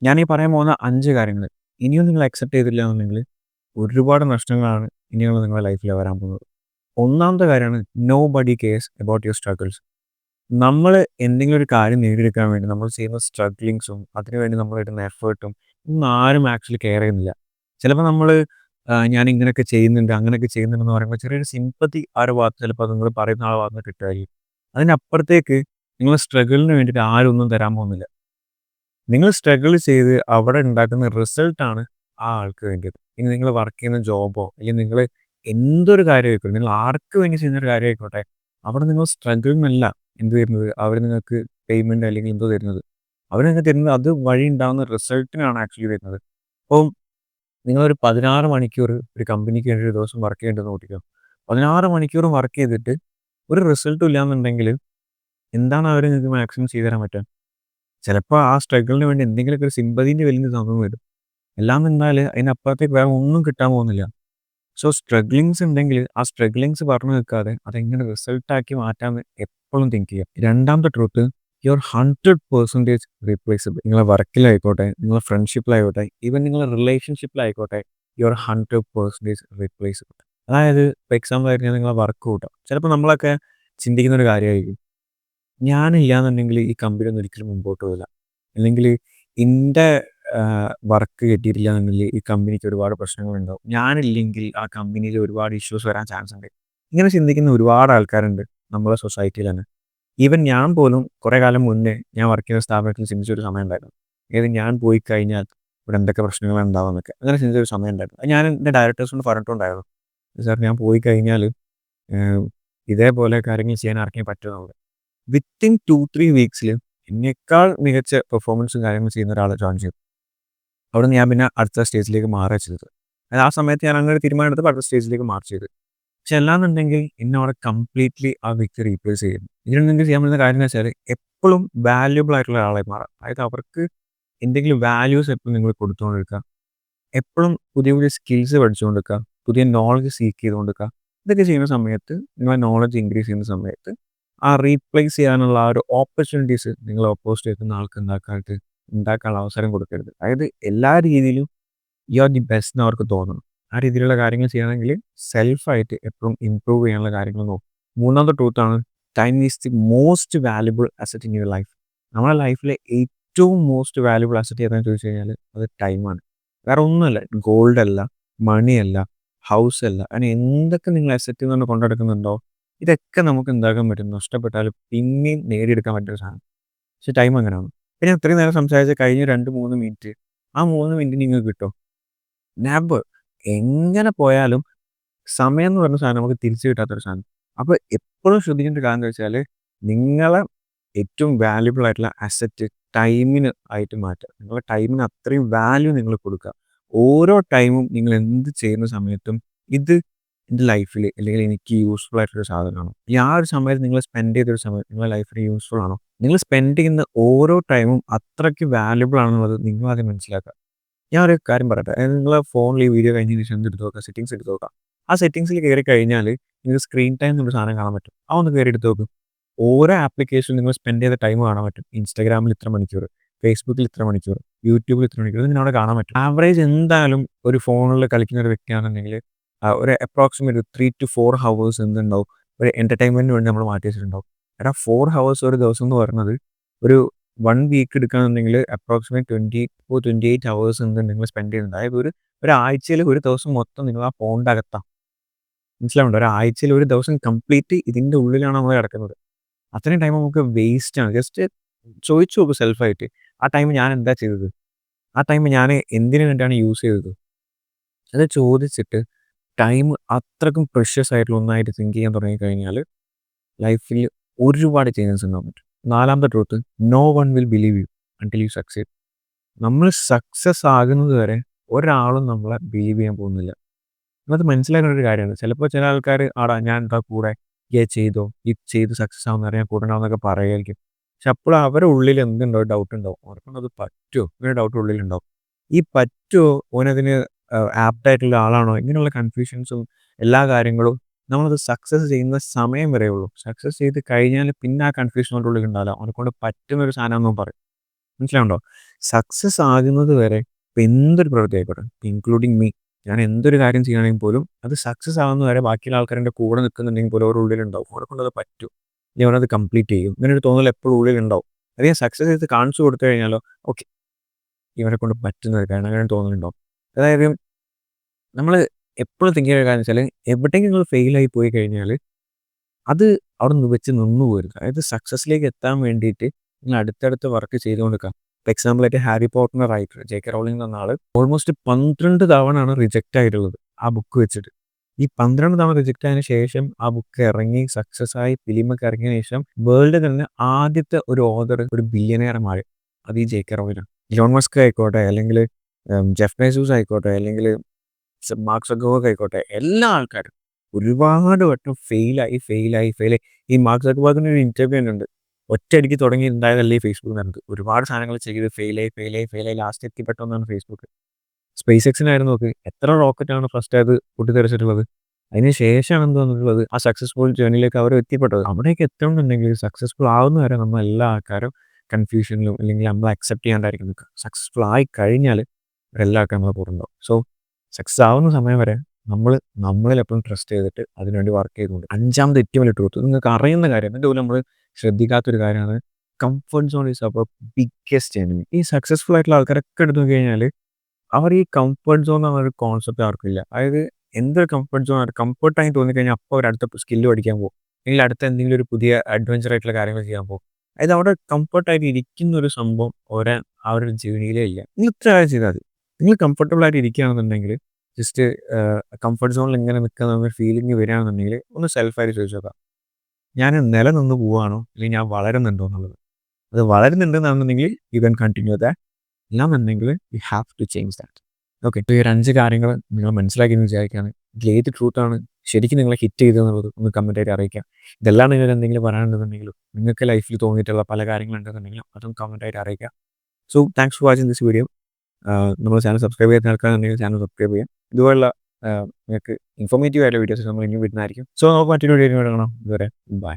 ഞാനീ പറയാൻ പോകുന്ന 5 കാര്യങ്ങള് ഇനിയും നിങ്ങൾ അക്സെപ്റ്റ് ചെയ്തില്ല എന്നുണ്ടെങ്കിൽ ഒരുപാട് നഷ്ടങ്ങളാണ് ഇനിയുള്ള നിങ്ങളുടെ ലൈഫിൽ വരാൻ പോകുന്നത്. ഒന്നാമത്തെ കാര്യമാണ് nobody CARES about your struggles. നമ്മൾ എന്തെങ്കിലും ഒരു കാര്യം നേടിയെടുക്കാൻ വേണ്ടി നമ്മൾ ചെയ്യുന്ന സ്ട്രഗ്ലിങ്സും അതിനുവേണ്ടി നമ്മൾ ഇടുന്ന എഫേർട്ടും ഒന്നും ആരും ആക്ച്വലി കെയർ ചെയ്യുന്നില്ല. ചിലപ്പോൾ നമ്മൾ ഞാൻ ഇങ്ങനെയൊക്കെ ചെയ്യുന്നുണ്ട്, അങ്ങനെയൊക്കെ ചെയ്യുന്നുണ്ടെന്ന് പറയുമ്പോൾ ചെറിയൊരു സിമ്പതി ആ ഒരു ഭാഗത്ത് ചിലപ്പോൾ നിങ്ങൾ പറയുന്ന ആളുടെ ഭാഗത്ത് നിന്ന് കിട്ടുമായിരിക്കും. അതിനപ്പുറത്തേക്ക് നിങ്ങളുടെ സ്ട്രഗിളിന് വേണ്ടിയിട്ട് ആരും ഒന്നും തരാൻ പോകുന്നില്ല. നിങ്ങൾ സ്ട്രഗിൾ ചെയ്ത് അവിടെ ഉണ്ടാക്കുന്ന റിസൾട്ടാണ് ആ ആൾക്ക് വേണ്ടിയത്. ഇനി നിങ്ങൾ വർക്ക് ചെയ്യുന്ന ജോബോ അല്ലെങ്കിൽ നിങ്ങൾ എന്തൊരു കാര്യമായിക്കോട്ടെ, നിങ്ങൾ ആർക്ക് വേണ്ടി ചെയ്യുന്ന ഒരു കാര്യമായിക്കോട്ടെ, അവിടെ നിങ്ങൾ സ്ട്രഗിൾ എന്നല്ല എന്ത് തരുന്നത്, അവർ നിങ്ങൾക്ക് പേയ്മെന്റ് അല്ലെങ്കിൽ എന്തോ തരുന്നത്. അവർ നിങ്ങൾക്ക് തരുന്നത് അത് വഴി ഉണ്ടാകുന്ന റിസൾട്ടിനാണ് ആക്ച്വലി തരുന്നത്. അപ്പോൾ നിങ്ങളൊരു 16 മണിക്കൂർ ഒരു കമ്പനിക്ക് വേണ്ടി ഒരു ദിവസം വർക്ക് ചെയ്യേണ്ടതെന്ന് നോക്കിക്കോ. 16 മണിക്കൂറും വർക്ക് ചെയ്തിട്ട് ഒരു റിസൾട്ടും ഇല്ലാന്നുണ്ടെങ്കിൽ എന്താണ് അവർ നിങ്ങൾക്ക് മാക്സിമം ചെയ്തു തരാൻ പറ്റുക? ചിലപ്പോൾ ആ സ്ട്രഗിളിന് വേണ്ടി എന്തെങ്കിലുമൊക്കെ ഒരു സിമ്പതീൻ്റെ വലിയ സംഭവം വരും. എല്ലാം നിന്നാൽ അതിനപ്പുറത്തേക്ക് വേറെ ഒന്നും കിട്ടാൻ പോകുന്നില്ല. സോ സ്ട്രഗ്ലിങ്സ് ഉണ്ടെങ്കിൽ ആ സ്ട്രഗ്ലിങ്സ് പറഞ്ഞു നിൽക്കാതെ അതെങ്ങനെ റിസൾട്ടാക്കി മാറ്റാമെന്ന് എപ്പോഴും തിങ്ക് ചെയ്യുക. രണ്ടാമത്തെ ട്രൂത്ത്, യു ആർ 100% റീപ്ലേസബിൾ. നിങ്ങളെ വർക്കിലായിക്കോട്ടെ, നിങ്ങളെ ഫ്രണ്ട്ഷിപ്പിലായിക്കോട്ടെ, ഈവൻ നിങ്ങളെ റിലേഷൻഷിപ്പിലായിക്കോട്ടെ, യു ആർ 100% റീപ്ലേസബിൾ. അതായത് ഇപ്പോൾ എക്സാമ്പിൾ ആയിട്ട് ഞാൻ നിങ്ങളെ വർക്ക് കൂട്ടാം. ചിലപ്പോൾ നമ്മളൊക്കെ ചിന്തിക്കുന്ന ഒരു കാര്യമായിരിക്കും, ഞാനില്ലാന്നുണ്ടെങ്കിൽ ഈ കമ്പനി ഒന്നും ഒരിക്കലും മുമ്പോട്ട് പോകില്ല. അല്ലെങ്കിൽ ഇൻ്റെ വർക്ക് കിട്ടിയിട്ടില്ല എന്നുണ്ടെങ്കിൽ ഈ കമ്പനിക്ക് ഒരുപാട് പ്രശ്നങ്ങളുണ്ടാവും. ഞാനില്ലെങ്കിൽ ആ കമ്പനിയിൽ ഒരുപാട് ഇഷ്യൂസ് വരാൻ ചാൻസ് ഉണ്ട്. ഇങ്ങനെ ചിന്തിക്കുന്ന ഒരുപാട് ആൾക്കാരുണ്ട് നമ്മുടെ സൊസൈറ്റിയിൽ തന്നെ. ഈവൻ ഞാൻ പോലും കുറേ കാലം മുന്നേ ഞാൻ വർക്ക് ചെയ്യുന്ന സ്ഥാപനത്തിൽ ചിന്തിച്ചൊരു സമയം ഉണ്ടായിരുന്നു. ഞാൻ പോയി കഴിഞ്ഞാൽ ഇവിടെ എന്തൊക്കെ പ്രശ്നങ്ങളാണ് ഉണ്ടാവുക. അങ്ങനെ ചിന്തിച്ചൊരു സമയം ഉണ്ടായിരുന്നു. അത് ഞാൻ എൻ്റെ ഡയറക്ടേഴ്സിനോട് പറഞ്ഞിട്ടുണ്ടായിരുന്നു. സാർ ഞാൻ പോയി കഴിഞ്ഞാൽ ഇതേപോലെ കാര്യങ്ങൾ ചെയ്യാൻ ആർക്കെങ്കിലും പറ്റുമെന്നുള്ളത്. വിത്തിൻ 2-3 വീക്സിൽ എന്നേക്കാൾ മികച്ച പെർഫോമൻസും കാര്യങ്ങളും ചെയ്യുന്ന ഒരാളെ ജോയിൻ ചെയ്തു. അവിടുന്ന് ഞാൻ പിന്നെ അടുത്ത സ്റ്റേജിലേക്ക് മാറുക ചെയ്തത്. അത് ആ സമയത്ത് ഞാൻ അങ്ങനെ ഒരു തീരുമാനം എടുത്തപ്പോൾ അടുത്ത സ്റ്റേജിലേക്ക് മാറി ചെയ്തു. പക്ഷെ അല്ലാന്നുണ്ടെങ്കിൽ എന്നെ അവിടെ കംപ്ലീറ്റ്ലി ആ വ്യക്തി റീപ്ലേസ് ചെയ്യും. ഇതിനുണ്ടെങ്കിൽ ചെയ്യാൻ പറ്റുന്ന കാര്യം എന്ന് വെച്ചാൽ എപ്പോഴും വാല്യുബിൾ ആയിട്ടുള്ള ഒരാളായി മാറാം. അതായത് അവർക്ക് എന്തെങ്കിലും വാല്യൂസ് എപ്പോഴും നിങ്ങൾ കൊടുത്തുകൊണ്ടിരിക്കുക. എപ്പോഴും പുതിയ പുതിയ സ്കിൽസ് പഠിച്ചുകൊണ്ടിരിക്കുക. പുതിയ നോളജ് സീക്ക് ചെയ്തുകൊണ്ടിരിക്കുക. ഇതൊക്കെ ചെയ്യുന്ന സമയത്ത് നിങ്ങളെ നോളജ് ഇൻക്രീസ് ചെയ്യുന്ന സമയത്ത് ആ റീപ്ലേസ് ചെയ്യാനുള്ള ആ ഒരു ഓപ്പർച്യൂണിറ്റീസ് നിങ്ങൾ ഓപ്പോസിറ്റ് നിൽക്കുന്ന ആൾക്ക് ഉണ്ടാക്കാനുള്ള അവസരം കൊടുക്കരുത്. അതായത് എല്ലാ രീതിയിലും യു ആർ ദി ബെസ്റ്റ് എന്ന് അവർക്ക് തോന്നണം. ആ രീതിയിലുള്ള കാര്യങ്ങൾ ചെയ്യണമെങ്കിൽ സെൽഫായിട്ട് എപ്പോഴും ഇമ്പ്രൂവ് ചെയ്യാനുള്ള കാര്യങ്ങൾ നോക്കും. മൂന്നാമത്തെ ട്രൂത്താണ്, time is the most valuable asset in your life. നമ്മുടെ ലൈഫിലെ ഏറ്റവും മോസ്റ്റ് വാല്യുബിൾ അസറ്റ് ഏതാണെന്ന് ചോദിച്ചു കഴിഞ്ഞാൽ അത് ടൈമാണ്. വേറെ ഒന്നുമല്ല, ഗോൾഡ് അല്ല, മണിയല്ല, ഹൗസ് അല്ല, അങ്ങനെ എന്തൊക്കെ നിങ്ങൾ അസറ്റ് എന്ന് പറഞ്ഞ് കൊണ്ടെടുക്കുന്നുണ്ടോ ഇതൊക്കെ നമുക്ക് എന്താക്കാൻ പറ്റും, നഷ്ടപ്പെട്ടാലും പിന്നെയും നേടിയെടുക്കാൻ പറ്റുന്ന സാധനം. പക്ഷെ ടൈം അങ്ങനെയാണ്. പിന്നെ ഇത്രയും നേരം സംസാരിച്ച കഴിഞ്ഞ 2-3 മിനിറ്റ്, ആ 3 മിനിറ്റ് നിങ്ങൾക്ക് കിട്ടുമോ? നെവർ. എങ്ങനെ പോയാലും സമയം എന്ന് പറഞ്ഞ സാധനം നമുക്ക് തിരിച്ചു കിട്ടാത്തൊരു സാധനം. അപ്പോൾ എപ്പോഴും ശ്രദ്ധിക്കേണ്ട ഒരു കാര്യം എന്താ വെച്ചാൽ നിങ്ങളെ ഏറ്റവും വാല്യുബിൾ ആയിട്ടുള്ള അസറ്റ് ടൈമിന് ആയിട്ട് മാറ്റുക. നിങ്ങളുടെ ടൈമിന് അത്രയും വാല്യൂ നിങ്ങൾ കൊടുക്കുക. ഓരോ ടൈമും നിങ്ങൾ എന്ത് ചെയ്യുന്ന സമയത്തും ഇത് എൻ്റെ ലൈഫിൽ അല്ലെങ്കിൽ എനിക്ക് യൂസ്ഫുൾ ആയിട്ടൊരു സാധനമാണോ? ഈ ആ ഒരു സമയത്ത് നിങ്ങൾ സ്പെൻഡ് ചെയ്തൊരു സമയം നിങ്ങളുടെ ലൈഫിൽ യൂസ്ഫുൾ ആണോ? നിങ്ങൾ സ്പെൻഡ് ചെയ്യുന്ന ഓരോ ടൈമും അത്രയ്ക്ക് വാല്യുബിൾ ആണെന്നുള്ളത് നിങ്ങളാദ്യം മനസ്സിലാക്കുക. ഞാൻ ഒരു കാര്യം പറയട്ടെ. നിങ്ങളെ ഫോണിൽ ഈ വീഡിയോ കഴിഞ്ഞതിന് ശേഷം എടുത്ത് നോക്കുക, സെറ്റിംഗ്സ് എടുത്ത് നോക്കുക. ആ സെറ്റിംഗ്സിൽ കയറി കഴിഞ്ഞാൽ നിങ്ങൾക്ക് സ്ക്രീൻ ടൈം എന്നൊരു സാധനം കാണാൻ പറ്റും. അതൊന്ന് കയറി എടുത്ത് നോക്കും. ഓരോ ആപ്ലിക്കേഷനിൽ നിങ്ങൾ സ്പെൻഡ് ചെയ്ത ടൈം കാണാൻ പറ്റും. ഇൻസ്റ്റാഗ്രാമിൽ ഇത്ര മണിക്കൂർ, ഫേസ്ബുക്കിൽ ഇത്ര മണിക്കൂർ, യൂട്യൂബിൽ ഇത്ര മണിക്കൂർ, ഇതിന് അവിടെ കാണാൻ പറ്റും. ആവറേജ് എന്തായാലും ഒരു ഫോണിൽ കളിക്കുന്ന ഒരു വ്യക്തിയാണെന്നുണ്ടെങ്കിൽ ഒരു അപ്രോക്സിമേറ്റ് 3-4 ഹവേഴ്സ് എന്തുണ്ടാവും ഒരു എന്റർടൈൻമെന്റിന് വേണ്ടി നമ്മൾ മാറ്റി വെച്ചിട്ടുണ്ടാവും. എടാ 4 ഹവേഴ്സ് ഒരു ദിവസം എന്ന് പറയുന്നത് ഒരു 1 വീക്ക് എടുക്കുകയാണെന്നുണ്ടെങ്കിൽ അപ്രോക്സിമേറ്റ് 24-28 ഹവേഴ്സ് നിങ്ങൾ സ്പെൻഡ് ചെയ്യുന്നുണ്ട്. അതായത് ഒരാഴ്ചയിൽ ഒരു ദിവസം മൊത്തം നിങ്ങൾ ആ ഫോണിൻ്റെ അകത്താണ്. മനസ്സിലാവുന്നുണ്ടോ? ഒരാഴ്ചയിൽ ഒരു ദിവസം കംപ്ലീറ്റ് ഇതിൻ്റെ ഉള്ളിലാണ് നമ്മൾ കിടക്കുന്നത്. അത്രയും ടൈം നമുക്ക് വേസ്റ്റാണ്. ജസ്റ്റ് ചോദിച്ചു നോക്കൂ സെൽഫായിട്ട്. ആ ടൈം ഞാൻ എന്താ ചെയ്തത്? ആ ടൈം ഞാൻ എന്തിനു വേണ്ടിയാണ് യൂസ് ചെയ്തത്? അത് ചോദിച്ചിട്ട് ടൈം അത്രക്കും പ്രഷ്യസ് ആയിട്ടുള്ള ഒന്നായിട്ട് തിങ്ക് ചെയ്യാൻ തുടങ്ങിക്കഴിഞ്ഞാൽ ലൈഫിൽ ഒരുപാട് ചേഞ്ചസ് ഉണ്ടാവാൻ പറ്റും. നാലാമത്തെ truth, no one will believe you until you succeed. നമ്മൾ സക്സസ് ആകുന്നത് വരെ ഒരാളും നമ്മളെ ബിലീവ് ചെയ്യാൻ പോകുന്നില്ല. അത് മനസ്സിലാക്കേണ്ട ഒരു കാര്യമാണ്. ചിലപ്പോൾ ചില ആൾക്കാർ ആടാ ഞാൻ എന്താ കൂടെ, ചെയ്തോ, ഇത് ചെയ്ത് സക്സസ് ആവുന്ന അറിയാൻ കൂടെ ഉണ്ടാവുന്നൊക്കെ പറയുമായിരിക്കും. പക്ഷെ അപ്പോൾ അവരുടെ ഉള്ളിൽ എന്തുണ്ടോ ഡൗട്ട് ഉണ്ടാവും. അവർക്കൊന്നത് പറ്റുമോ ഇങ്ങനെ ഡൗട്ട് ഉള്ളിലുണ്ടാവും. ഈ പറ്റുമോ, ഓനതിന് ആപ്റ്റ് ആയിട്ടുള്ള ആളാണോ, ഇങ്ങനെയുള്ള കൺഫ്യൂഷൻസും എല്ലാ കാര്യങ്ങളും നമ്മളത് സക്സസ് ചെയ്യുന്ന സമയം വരെ ഉള്ളൂ. സക്സസ് ചെയ്ത് കഴിഞ്ഞാൽ പിന്നെ ആ കൺഫ്യൂഷൻ അവരുടെ ഉള്ളിൽ ഉണ്ടാവില്ല. അവനെക്കൊണ്ട് പറ്റുന്നൊരു സാധനം എന്നും പറയും. മനസ്സിലാവുണ്ടോ? സക്സസ് ആകുന്നത് വരെ ഇപ്പം എന്തൊരു പ്രവൃത്തി ആയിക്കോട്ടെ, ഇൻക്ലൂഡിങ് മീ, ഞാൻ എന്തൊരു കാര്യം ചെയ്യുകയാണെങ്കിൽ പോലും അത് സക്സസ് ആവുന്നത് വരെ ബാക്കിയുള്ള ആൾക്കാർ എൻ്റെ കൂടെ നിൽക്കുന്നുണ്ടെങ്കിൽ പോലും അവരുടെ ഉള്ളിലുണ്ടാവും. അവരെ കൊണ്ടത് പറ്റും. ഇനി അവനത് കംപ്ലീറ്റ് ചെയ്യും. ഇങ്ങനൊരു തോന്നൽ എപ്പോഴും ഉള്ളിലുണ്ടാവും. അത് ഞാൻ സക്സസ് ചെയ്ത് കാണിച്ചു കൊടുത്തു കഴിഞ്ഞാലോ, ഓക്കെ, ഇവരെ കൊണ്ട് പറ്റുന്ന ഒരു കാര്യമാണ്, അങ്ങനെ തോന്നലുണ്ടാവും. അതായത് നമ്മൾ എപ്പോഴും തിങ്ക് ചെയ്യുന്ന കാര്യം വെച്ചാൽ, എവിടെയെങ്കിലും നിങ്ങൾ ഫെയിലായി പോയി കഴിഞ്ഞാൽ അത് അവിടെ നിന്ന് വെച്ച് നിന്ന് പോരുത്. അതായത് സക്സസ്സിലേക്ക് എത്താൻ വേണ്ടിയിട്ട് നിങ്ങൾ അടുത്തടുത്ത് വർക്ക് ചെയ്തുകൊണ്ട് നിൽക്കുക. ഇപ്പോൾ എക്സാമ്പിളായിട്ട് ഹാരി പോട്ടറിൻ്റെ റൈറ്റർ ജെ.കെ. റോളിംഗ് എന്ന ആൾ ഓൾമോസ്റ്റ് 12 തവണയാണ് റിജക്റ്റ് ആയിട്ടുള്ളത് ആ ബുക്ക് വെച്ചിട്ട്. ഈ 12 തവണ റിജക്റ്റ് ആയതിനു ശേഷം ആ ബുക്ക് ഇറങ്ങി സക്സസ് ആയി ഫിലിമൊക്കെ ഇറങ്ങിയതിനു ശേഷം വേൾഡിൽ തന്നെ ആദ്യത്തെ ഒരു ഓഥർ, ഒരു ബില്യനെയർ മാറി. അത് ഈ ജെ.കെ. റോളിംഗാണ്. ഇലോൺ മസ്ക് ആയിക്കോട്ടെ, അല്ലെങ്കിൽ ജെഫ് ബെസോസ് ആയിക്കോട്ടെ, അല്ലെങ്കിൽ മാർക്ക് സക്കർബർഗ് ആയിക്കോട്ടെ, എല്ലാ ആൾക്കാരും ഒരുപാട് വട്ടം ഫെയിലായി. ഈ മാർക്ക് സക്കർബർഗിൻ്റെ ഒരു ഇൻ്റർവ്യൂ തന്നെ ഉണ്ട്. ഒറ്റയടിക്ക് തുടങ്ങി ഉണ്ടായതല്ല ഈ ഫേസ്ബുക്ക് എന്നത്. ഒരുപാട് സാധനങ്ങൾ ചെയ്ത് ഫെയിലായി ലാസ്റ്റ് എത്തിപ്പെട്ടൊന്നാണ് ഫേസ്ബുക്ക്. സ്പേസ് എക്സിനായിരുന്നു നോക്ക്, എത്ര റോക്കറ്റാണ് ഫസ്റ്റ് അത് പൊട്ടിത്തെറിച്ചിട്ടുള്ളത്. അതിന് ശേഷമാണ് എന്ത് വന്നിട്ടുള്ളത്, ആ സക്സസ്ഫുൾ ജേർണിയിലേക്ക് അവർ എത്തിപ്പെട്ടത്. അവിടേക്ക് എത്തണമെന്നുണ്ടെങ്കിൽ സക്സസ്ഫുൾ ആവുന്ന വരെ നമ്മൾ എല്ലാ ആൾക്കാരും കൺഫ്യൂഷനിലും അല്ലെങ്കിൽ നമ്മൾ അക്സെപ്റ്റ് ചെയ്യാണ്ടായിരിക്കും നിൽക്കുക. സക്സസ്ഫുൾ ആയി കഴിഞ്ഞാൽ എല്ലാ ആൾക്കാരും നമ്മളെ പുറത്തുണ്ടാവും. സോ സക്സസ് ആവുന്ന സമയം വരെ നമ്മളിൽ എപ്പോഴും ട്രസ്റ്റ് ചെയ്തിട്ട് അതിനുവേണ്ടി വർക്ക് ചെയ്തുകൊണ്ട്. അഞ്ചാമത് ഏറ്റവും വലിയ ട്രൂത്ത്, നിങ്ങൾക്ക് അറിയുന്ന കാര്യം, അതിൻ്റെ പോലും നമ്മൾ ശ്രദ്ധിക്കാത്തൊരു കാര്യമാണ്, comfort zone is our biggest enemy. ഈ സക്സസ്ഫുൾ ആയിട്ടുള്ള ആൾക്കാരൊക്കെ എടുത്തു നോക്കി കഴിഞ്ഞാൽ അവർ ഈ കംഫർട്ട് സോൺ എന്ന ഒരു കോൺസെപ്റ്റ് അവർക്കില്ല. അതായത് എന്തൊരു കംഫർട്ട് സോൺ ആണ്, കംഫർട്ടായി തോന്നിക്കഴിഞ്ഞാൽ അപ്പോൾ അവർ അടുത്ത സ്കില്ല് പഠിക്കാൻ പോകും, അല്ലെങ്കിൽ അടുത്ത എന്തെങ്കിലും ഒരു പുതിയ അഡ്വഞ്ചർ ആയിട്ടുള്ള കാര്യങ്ങൾ ചെയ്യാൻ പോകും. അതായത് അവിടെ കംഫർട്ടായിട്ട് ഇരിക്കുന്ന ഒരു സംഭവം ആ ഒരു ജേണിയിലേ ഇല്ല. നിങ്ങൾ ഇത്ര കാര്യം ചെയ്താൽ മതി. നിങ്ങൾ കംഫർട്ടബിൾ ആയിട്ട് ഇരിക്കുകയാണെന്നുണ്ടെങ്കിൽ, ജസ്റ്റ് കംഫർട്ട് സോണിൽ ഇങ്ങനെ നിൽക്കുന്ന ഫീലിംഗ് വരികയാണെന്നുണ്ടെങ്കിൽ ഒന്ന് സെൽഫായിട്ട് ചോദിച്ചു നോക്കാം, ഞാൻ നിലനിന്ന് പോവുകയാണോ അല്ലെങ്കിൽ ഞാൻ വളരുന്നുണ്ടോ എന്നുള്ളത്. അത് വളരുന്നുണ്ടെന്നാണെന്നുണ്ടെങ്കിൽ യു ക്യാൻ കണ്ടിന്യൂ ദാറ്റ്. ഇല്ലാന്നുണ്ടെങ്കിൽ you have to change that. Okay, ഇപ്പോൾ ഈ ഒരു 5 കാര്യങ്ങൾ നിങ്ങൾ മനസ്സിലാക്കിയെന്ന് വിചാരിക്കുകയാണ്. ഇതിൽ ഏത് ട്രൂത്താണ് ശരിക്കും നിങ്ങളെ ഹിറ്റ് ചെയ്തതെന്നുള്ളത് ഒന്ന് കമൻറ്റായിട്ട് അറിയിക്കാം. ഇതെല്ലാം നിങ്ങൾ എന്തെങ്കിലും പറയാനുണ്ടെന്നുണ്ടെങ്കിലും, നിങ്ങൾക്ക് ലൈഫിൽ തോന്നിയിട്ടുള്ള പല കാര്യങ്ങളുണ്ടെന്നുണ്ടെങ്കിലും അതും കമൻറ്റായിട്ട് അറിയിക്കാം. So thanks for watching this video. നമ്മൾ ചാനൽ സബ്സ്ക്രൈബ് ചെയ്യാത്ത ആൾക്കാരുണ്ടെങ്കിൽ ചാനൽ സബ്സ്ക്രൈബ് ചെയ്യാം. ഇതുപോലുള്ള നിങ്ങൾക്ക് ഇൻഫോർമേറ്റീവ് ആയിട്ടുള്ള വീഡിയോസ് നമ്മൾ ഇനി വരുന്നതായിരിക്കും. സോ നമുക്ക് മറ്റൊരു വീഡിയോ കാണാം. ഇതുവരെ ബൈ.